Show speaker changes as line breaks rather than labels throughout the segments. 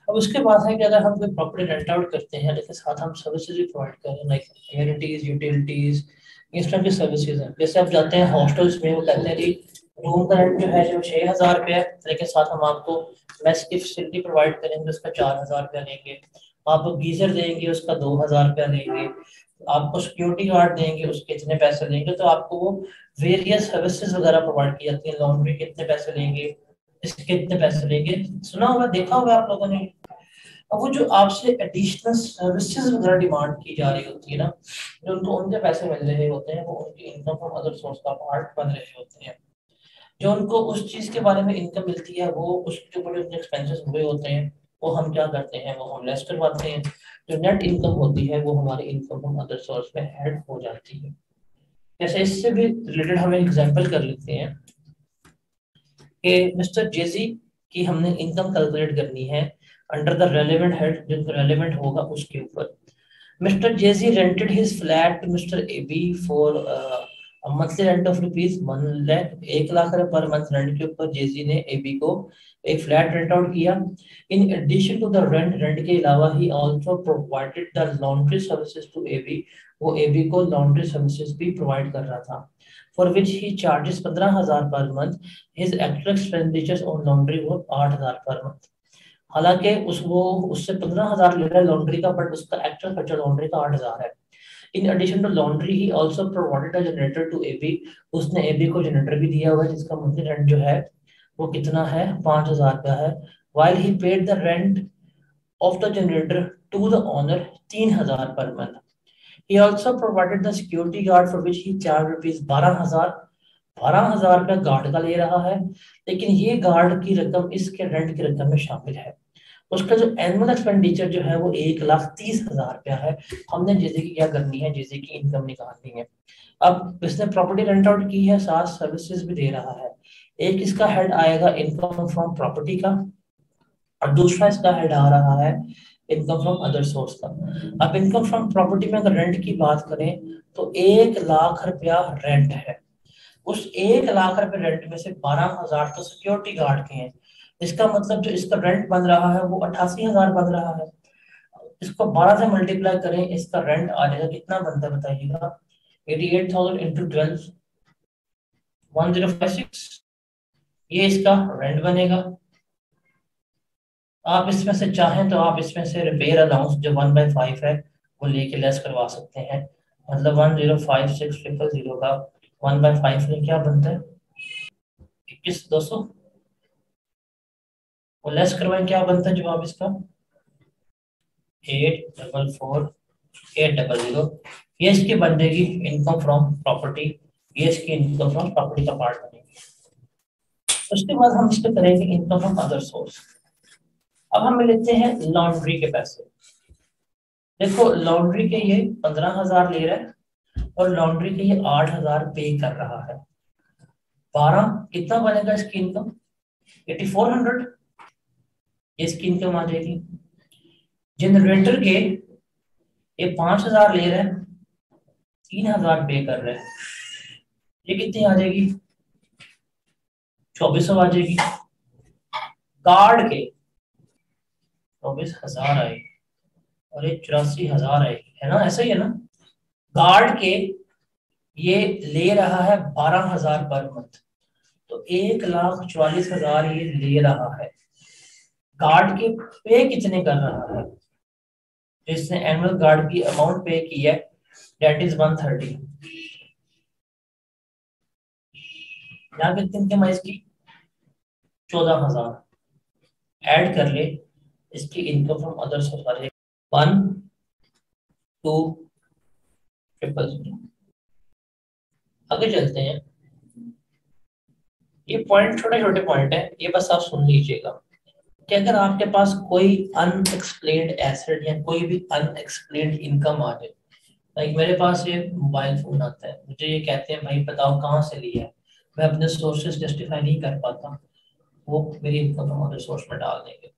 अब उसके बाद है कि अगर हम कोई प्रॉपर्टी रेंट आउट करते हैं लेकिन साथ हम सर्विसेज भी प्रोवाइड करें, लाइक एमिनिटीज, यूटिलिटीज, इस तरह की सर्विसेज हैं। जैसे आप जाते हैं हॉस्टल्स में, वो कहते हैं कि रूम का रेंट जो है जो 6,000 रुपया है, लेकिन साथ हम आपको मेस की फैसिलिटी प्रोवाइड करेंगे, उसका 4,000 रुपया लेंगे। आपको गीजर देंगे, उसका 2,000 रुपया लेंगे। आपको सिक्योरिटी गार्ड देंगे, उसके इतने पैसे लेंगे। तो आपको वो वेरियस सर्विसेज वगैरह प्रोवाइड की जाती है। लॉन्ड्री के इतने पैसे लेंगे, इसके इतने पैसे लेंगे। सुना होगा, देखा होगा आप लोगों ने। अब वो जो आपसे एडिशनल सर्विसेज वगैरह डिमांड की जा रही होती है ना, जो उनको उनके पैसे मिल रहे होते हैं, वो उनकी इनकम फ्रॉम अदर सोर्स का पार्ट बन रहे होते हैं। जो उनको उस चीज के बारे में इनकम मिलती है, वो उसके ऊपर जो एक्सपेंसेस हुए होते हैं, वो हम क्या करते हैं, वो हम लेस करवाते हैं। जो नेट इनकम होती है वो हमारी इनकम फ्रॉम अदर सोर्स में ऐड हो जाती है। जैसे इससे भी रिलेटेड हम एग्जांपल कर लेते हैं कि मिस्टर जेजी की हमने इनकम कैलकुलेट करनी है अंडर द रेलेवेंट हेड, जो रेलेवेंट होगा उसके ऊपर। Mister JG rented his flat to mister AB for monthly rent of ₹1 lakh, 1 lakh per month rent के ऊपर जेजी ने एबी को एक फ्लैट रेंट आउट किया। In addition to the rent, rent के अलावा he also provided the laundry services to AB, वो AB को लॉन्ड्री सर्विसेज भी प्रोवाइड कर रहा था। For which he charges 15,000 per month. His actual expenditures on laundry वो 8,000 पर मंथ। हालांकि वो उससे 15,000 ले रहा है लॉन्ड्री का, बट उसका एक्चुअल खर्चा लॉन्ड्री का 8,000 है। In addition to laundry he also provided a generator to AB, उसने एबी को जनरेटर भी दिया हुआ है, जिसका मंथली रेंट जो है वो कितना है, 5,000 रुपया है। While he paid the rent of the generator to the owner 3,000 per month. He also provided the security guard for which he charge rupees 12,000। 12,000 रुपया गार्ड का ले रहा है, लेकिन ये गार्ड की रकम इसके रेंट की रकम में शामिल है। उसका जो एनुअल एक्सपेंडिचर जो है वो 1,30,000 रुपया है। हमने जैसे कि क्या करनी है, जैसे कि इनकम निकालनी है। अब इसने प्रॉपर्टी रेंट आउट की है, साथ सर्विसेज भी दे रहा है। एक इसका हेड आएगा इनकम फ्रॉम प्रॉपर्टी का, और दूसरा इसका हेड आ रहा है इनकम फ्रॉम अदर सोर्स का। अब इनकम फ्रॉम प्रॉपर्टी में अगर रेंट की बात करें तो 1 लाख रुपया रेंट है। उस 1 लाख रुपए रेंट में से 12,000 तो सिक्योरिटी गार्ड के हैं। इसका मतलब जो इसका रेंट बन रहा है वो 88,000 बन रहा है। इसको 12 से मल्टीप्लाई करें, इसका रेंट आ जाएगा, कितना बनता है बताइएगा, 88,000 इंटू 12, 1056। ये इसका रेंट बनेगा। आप इसमें से चाहें तो आप इसमें से रिपेयर अलाउंस जो 1/5 है वो लेके लेस करवा सकते हैं। मतलब 105,600 का 1/5 में क्या बनता है, 21,200। वो लेस करवाएं, क्या बनता है जवाब इसका, 844,800। ये इसकी बन जाएगी इनकम फ्रॉम प्रॉपर्टी। ये इसकी इनकम फ्रॉम प्रॉपर्टी का पार्ट बनेगी। उसके बाद हम इसको करेंगे इनकम फ्रॉम अदर सोर्स। अब हम लेते हैं लॉन्ड्री के पैसे। देखो लॉन्ड्री के ये 15,000 ले रहा है, और लॉन्ड्री के ये 8,000 पे कर रहा है। 12 कितना बनेगा इसकी इनकम, 8,400। इसकी इनकम आ जाएगी। जनरेटर के ये 5,000 ले रहा है, 3,000 पे कर रहा है, ये कितनी आ जाएगी, 2,400 आ जाएगी। कार्ड के 24,000 आएगी, और ये 84,000 आएगी, है ना, ऐसा ही है ना। गार्ड के ये ले रहा है 12,000 पर मंथ, तो 1,44,000 ये ले रहा है। गार्ड के पे कितने कर रहा है, जिसने एनुअल गार्ड की अमाउंट पे की है, दैट इज 130। यहाँ कितनी इनकम है इसकी, 14,000। ऐड कर ले, इसकी इनकम फ्रॉम अदर सोर्स आ जाएगी 1,2,000। आगे चलते हैं। ये पॉइंट छोटे छोटे पॉइंट है, ये बस आप सुन लीजिएगा कि अगर आपके पास कोई अनएक्सप्लेन्ड एसेट या कोई भी अनएक्सप्लेन्ड इनकम आ जाए, लाइक मेरे पास ये मोबाइल फोन आता है, मुझे ये कहते हैं भाई बताओ कहाँ से लिया है, मैं अपने सोर्सेज जस्टिफाई नहीं कर पाता, वो मेरी इनकम फ्रॉम अदर सोर्स में डाल देंगे।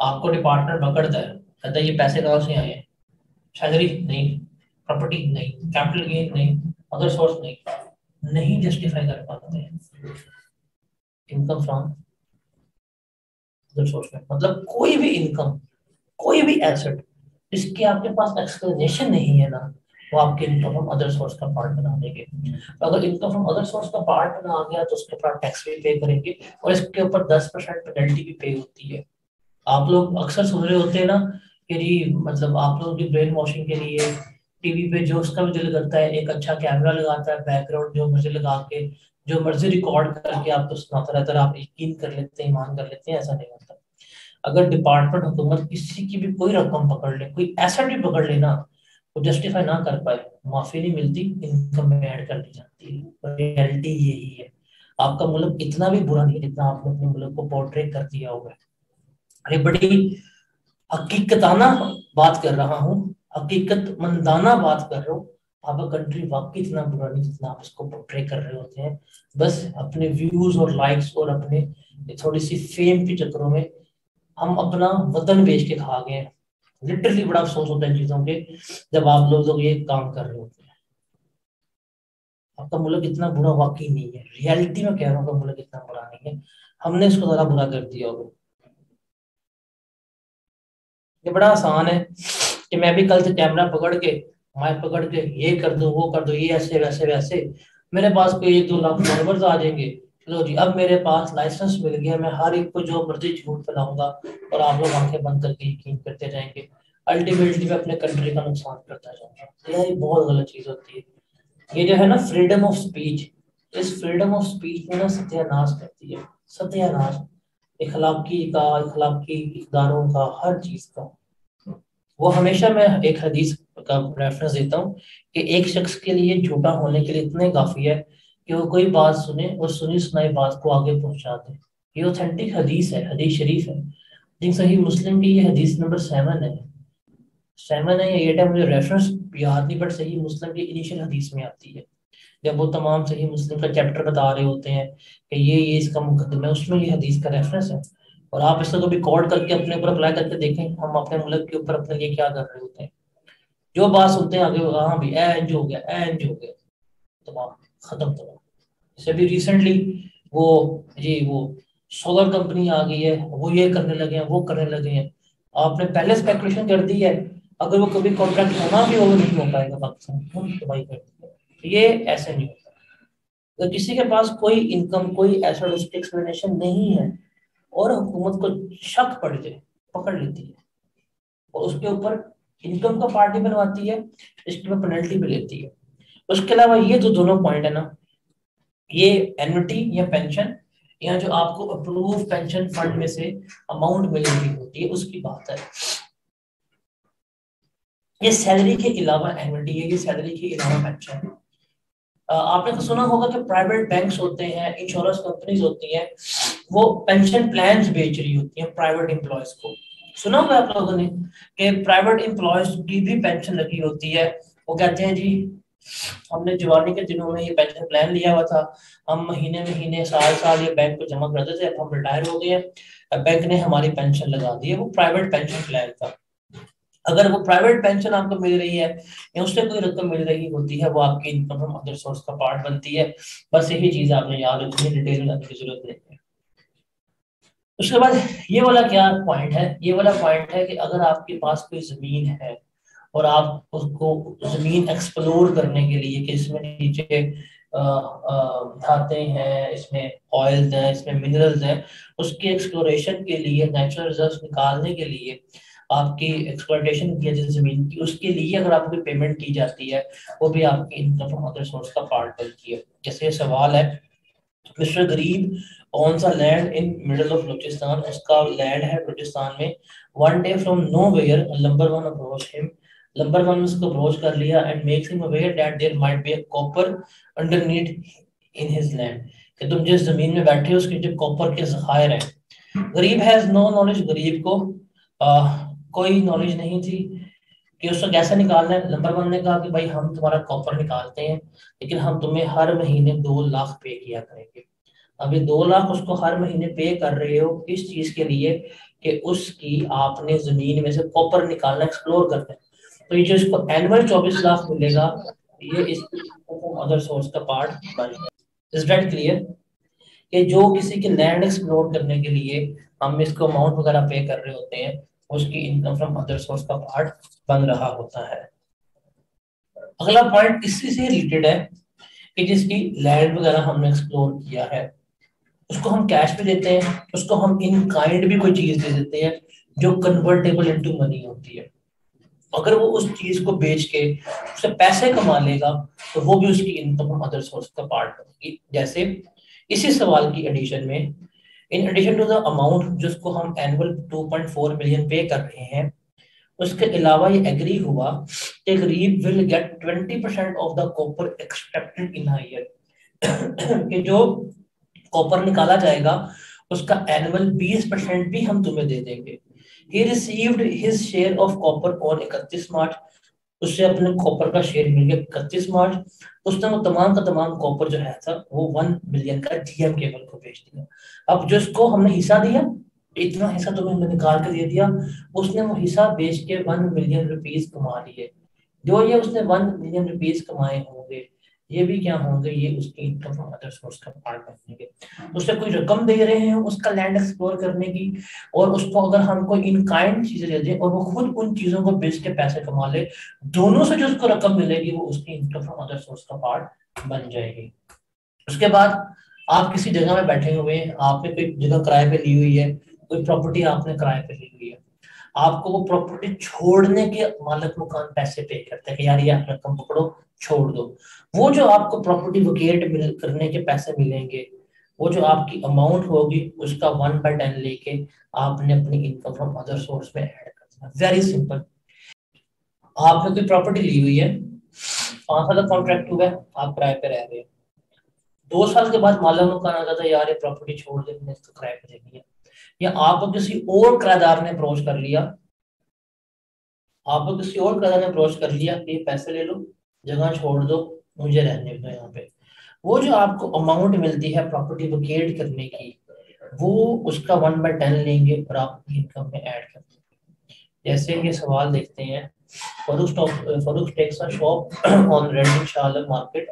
आपको डिपार्टमेंट पकड़ता है, कहता है ये पैसे कहाँ से आए हैं, सैलरी नहीं, प्रॉपर्टी नहीं, कैपिटल गेन नहीं, अदर सोर्स नहीं, नहीं जस्टिफाई कर पाते हैं इनकम फ्रॉम अदर सोर्स में, मतलब कोई भी इनकम, कोई भी एसेट जिसकी आपके पास एक्सप्लेनेशन नहीं है ना, वो आपके इनकम फ्रॉम अदर सोर्स का पार्ट बना देंगे। तो अगर इनकम फ्रॉम अदर सोर्स का पार्ट बना आ गया तो उसके ऊपर टैक्स भी पे करेंगे, और इसके ऊपर 10% पेनल्टी भी पे होती है। आप लोग अक्सर सुन रहे होते हैं ना कि जी, मतलब आप लोगों की ब्रेन वॉशिंग के लिए टीवी पे जो उसका भी दिल करता है एक अच्छा कैमरा लगाता है, बैकग्राउंड जो मर्जी लगा के जो मर्जी रिकॉर्ड करके आपको सुनाता रहता है, आप यकीन कर लेते हैं, ईमान कर लेते हैं। ऐसा नहीं होता। अगर डिपार्टमेंट हुकूमत किसी की भी कोई रकम पकड़ ले, कोई एसेट भी पकड़ ले ना, वो जस्टिफाई ना कर पाए, माफी नहीं मिलती, इनकम में ऐड कर दी जाती है। रियलिटी यही है। आपका मुल्क इतना भी बुरा नहीं जितना आपने अपने मुल्क को पोर्ट्रे कर दिया हुआ है। अरे बड़ी हकीकताना बात कर रहा हूँ, हकीकत मंदाना बात कर रहा हूँ। आपका कंट्री वाकई इतना बुरा नहीं जितना आप इसको पोर्ट्रे कर रहे होते हैं। बस अपने व्यूज और लाइक्स और अपने थोड़ी सी फेम के चक्करों में हम अपना वतन बेच के खा गए हैं। लिटरली बड़ा अफसोस होता है इन चीजों के, जब आप लोग ये काम कर रहे होते हैं। आपका मुल्क इतना बुरा वाकई नहीं है, रियलिटी में कह रहा हूँ, मुल्क इतना बुरा नहीं है, हमने इसको ज्यादा बुरा कर दिया होगा। ये बड़ा आसान है कि मैं भी कल से कैमरा पकड़ के, माइक पकड़ के ये कर दूं, वो कर दूं, ये ऐसे वैसे वैसे, मेरे पास कोई 1-2 लाख फॉलोवर्स आ जाएंगे। चलो जी, अब मेरे पास लाइसेंस मिल गया, मैं हर एक को जो मर्जी झूठ फैलाऊंगा और आप लोग आंखें बंद करके यकीन करते जाएंगे। अल्टीमेटली मैं अपने कंट्री का नुकसान करता जाऊंगा। तो यार ये बहुत गलत चीज होती है। ये जो है ना फ्रीडम ऑफ स्पीच, इस फ्रीडम ऑफ स्पीच में ना सत्यानाश करती है, सत्यानाश इखलाकी का, इखलाकी इकदारों का, हर चीज का। वो हमेशा मैं एक हदीस का रेफरेंस देता हूँ कि एक शख्स के लिए झूठा होने के लिए इतना ही काफी है कि वो कोई बात सुने और सुनी सुनाई बात को आगे पहुंचा दे। ये ऑथेंटिक हदीस है, हदीस शरीफ है। लेकिन सही मुस्लिम की ये हदीस नंबर 7 है, 7 है या 8 है, मुझे रेफरेंस याद नहीं, बट सही मुस्लिम की इनिशियल हदीस में आती है। जब वो तमाम सही मुस्लिम का चैप्टर बता रहे होते हैं कि ये इसका मुकदमा है, उसमें ये हदीस का रेफरेंस है। और आप इसको कभी कोड करके अपने ऊपर अप्लाई करके देखें, हम अपने मुल्क के ऊपर अपने लिए क्या कर रहे होते हैं। जो बात सुनते हैं आगे, हाँ भी एंज हो गया, एंज हो गया, तमाम, खत्म तमाम। जैसे अभी रिसेंटली वो, जी वो सोलर कंपनी आ गई है, वो ये करने लगे हैं, वो करने लगे हैं। आपने पहले स्पेकुलेशन कर दी है, अगर वो कभी कॉन्ट्रैक्ट होना भी हो, वो नहीं हो पाएगा पाकिस्तान में, कमाई कर दी है। तो ये ऐसे नहीं होता। अगर किसी के पास कोई इनकम, कोई ऐसा उसकी एक्सप्लेनेशन नहीं है और हुकूमत को शक पड़ जाए, पकड़ लेती है और उसके ऊपर इनकम का पार्ट भी बनवाती है, इसके ऊपर पेनल्टी भी लेती है। उसके अलावा ये जो दोनों पॉइंट है ना, ये एन्युटी या पेंशन, या जो आपको अप्रूव पेंशन फंड में से अमाउंट मिल रही होती है, उसकी बात है। ये सैलरी के अलावा एन्युटी है, ये सैलरी के अलावा पेंशन है। आपने तो सुना होगा कि प्राइवेट बैंक्स होते हैं, इंश्योरेंस कंपनीज होती हैं, वो पेंशन प्लान्स बेच रही होती हैं प्राइवेट एम्प्लॉयज को। सुना होगा आप लोगों ने कि प्राइवेट एम्प्लॉयज की भी पेंशन लगी होती है। वो कहते हैं जी, हमने जवानी के दिनों में ये पेंशन प्लान लिया हुआ था, हम महीने महीने साल साल ये बैंक को जमा करते थे, अब हम रिटायर हो गए हैं, बैंक ने हमारी पेंशन लगा दी है। वो प्राइवेट पेंशन प्लान था। अगर वो प्राइवेट पेंशन आपको मिल रही है या उससे कोई रकम मिल रही होती है, वो आपकी इनकम फ्रॉम अदर सोर्स का पार्ट बनती है। बस यही चीज आपने याद रखनी है, डिटेल में जाने की जरूरत नहीं है। उसके बाद ये वाला क्या पॉइंट है, ये वाला पॉइंट है कि अगर आपके पास कोई जमीन है और आप उसको जमीन एक्सप्लोर करने के लिए कि इसमें नीचे धातें हैं, इसमें ऑयल्स हैं, इसमें मिनरल्स हैं, उसके एक्सप्लोरेशन के लिए, नेचुरल रिजर्व्स निकालने के लिए आपकी एक्सप्लोइटेशन की जाती है जमीन की, उसके लिए अगर आपको पेमेंट की जाती है, वो भी आपकी इनकम फ्रॉम अदर सोर्स का पार्ट बनती है। जैसे सवाल है, mister Garib own a land in middle of Baluchistan, उसका लैंड है बलूचिस्तान में। One day from nowhere number one approach him, number one उसको अप्रोच कर लिया and makes him aware that there might be a copper underneath in his land, कि तुम जिस जमीन में बैठे हो उसके जो कॉपर के जखायर हैं। गरीब हैज नो नॉलेज, गरीब को कोई नॉलेज नहीं थी कि उसको कैसे निकालना है। नंबर वन ने कहा कि भाई हम तुम्हारा कॉपर निकालते हैं, लेकिन हम तुम्हें हर महीने 2 लाख पे किया करेंगे। अभी 2 लाख उसको हर महीने पे कर रहे हो किस चीज के लिए, कि उसकी आपने जमीन में से कॉपर निकालना, एक्सप्लोर करना है। तो ये जो इसको एनुअल 24 लाख मिलेगा, ये इसकी अदर सोर्स का पार्ट बन जाए। Is that clear? कि जो किसी के लैंड एक्सप्लोर करने के लिए हम इसको अमाउंट वगैरह पे कर रहे होते हैं, उसकी इनकम फ्रॉम अदर सोर्स का पार्ट बन रहा होता है। अगला पॉइंट इसी से रिलेटेड है कि जिसकी लैंड वगैरह हमने एक्सप्लोर किया है, उसको हम कैश पे देते हैं, उसको हम इन काइंड भी कोई चीज दे देते हैं जो कन्वर्टेबल इनटू मनी होती है। अगर वो उस चीज को बेच के उससे पैसे कमा लेगा तो वो भी उसकी इनकम अदर सोर्स का पार्ट बनेगी। जैसे इसी सवाल की एडिशन में, in addition to the amount जिसको हम एनुअल 2.4 मिलियन पे कर रहे हैं, उसके अलावा ये एग्री हुआ कि गरीब will get 20% of the copper extracted in a year, कि जो कॉपर निकाला जाएगा उसका एनुअल 20% भी हम तुम्हें दे देंगे। He received his share of copper on 31 मार्च, उससे अपने कॉपर का शेयर मिल गया 31 मार्च। उसने वो तमाम का तमाम कॉपर जो है था वो 1 मिलियन का डीएम केबल को बेच दिया। अब जिसको हमने हिस्सा दिया, इतना हिस्सा तुम्हें हमने निकाल के दे दिया, उसने वो हिस्सा बेच के 1 मिलियन रुपीज कमा लिए। जो ये उसने 1 मिलियन रुपीज कमाए होंगे, ये भी क्या होंगे, ये उसकी इनकम फ्रॉम अदर सोर्स का पार्ट बनेंगे। उससे कोई रकम दे रहे हैं उसका लैंड एक्सप्लोर करने की, और उसको अगर हम कोई इन काइंड चीजें दे दें और वो खुद उन चीजों को बेच के पैसे कमा ले, दोनों से जो उसको रकम मिलेगी वो उसकी इनकम फ्रॉम अदर सोर्स का पार्ट बन जाएगी। उसके बाद आप किसी जगह में बैठे हुए हैं, आपने कोई जगह किराए पे ली हुई है, कोई प्रॉपर्टी आपने किराए पे ली हुई है, आपको वो प्रॉपर्टी छोड़ने के मालिक मकान पैसे पे करते हैं कि यार ये रकम पकड़ो छोड़ दो। वो जो आपको प्रॉपर्टी वोकेट मिल करने के पैसे मिलेंगे, वो जो आपकी अमाउंट होगी उसका 1/10 लेके आपने अपनी इनकम फ्रॉम अदर सोर्स में ऐड करना है। Very simple. आपने कोई प्रॉपर्टी ली हुई है, 5 साल का कॉन्ट्रैक्ट हुआ है, आप किराए पे रह रहे हैं, 2 साल के बाद मालिक मकान आ जाता है यार ये प्रॉपर्टी छोड़ दे, मैंने इसको किराए पे देनी है। या आपको किसी और किराएदार ने अप्रोच कर लिया, आपको किसी और किराएदार ने अप्रोच कर लिया कि ये पैसे ले लो, जगह छोड़ दो, मुझे रहने दो यहाँ पे। वो जो आपको अमाउंट मिलती है प्रॉपर्टी वोकेट करने की, वो उसका 1/10 लेंगे और आप इनकम में ऐड कर देंगे। जैसे ये सवाल देखते हैं, Farrukh takes a shop on rent in Shah market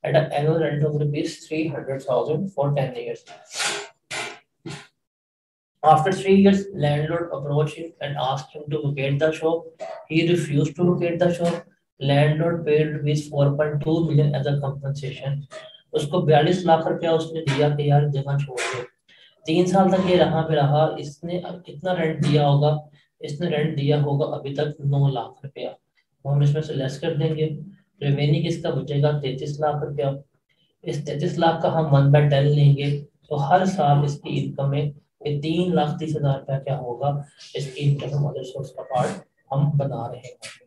at an annual rent of rupees 300,000 for 10 years. After 3 years, landlord approached him and asked him to vacate the shop. He refused to vacate the shop. Landlord paid rupees 4.2 million as a compensation. उसको 42 लाख रुपया उसने दिया कि यार जगह छोड़ दो। 3 साल तक ये रहा पे रहा, इसने कितना रेंट दिया होगा, इसने रेंट दिया होगा अभी तक 9 लाख रुपया। तो हम इसमें से लेस कर देंगे, रिमेनिंग इसका बचेगा 33 लाख रुपया। इस 33 लाख का हम 1/10 लेंगे, तो हर साल इसकी इनकम में 3,30,000 रुपया क्या होगा, इसकी इनकम अदर सोर्स का पार्ट हम बना रहे हैं।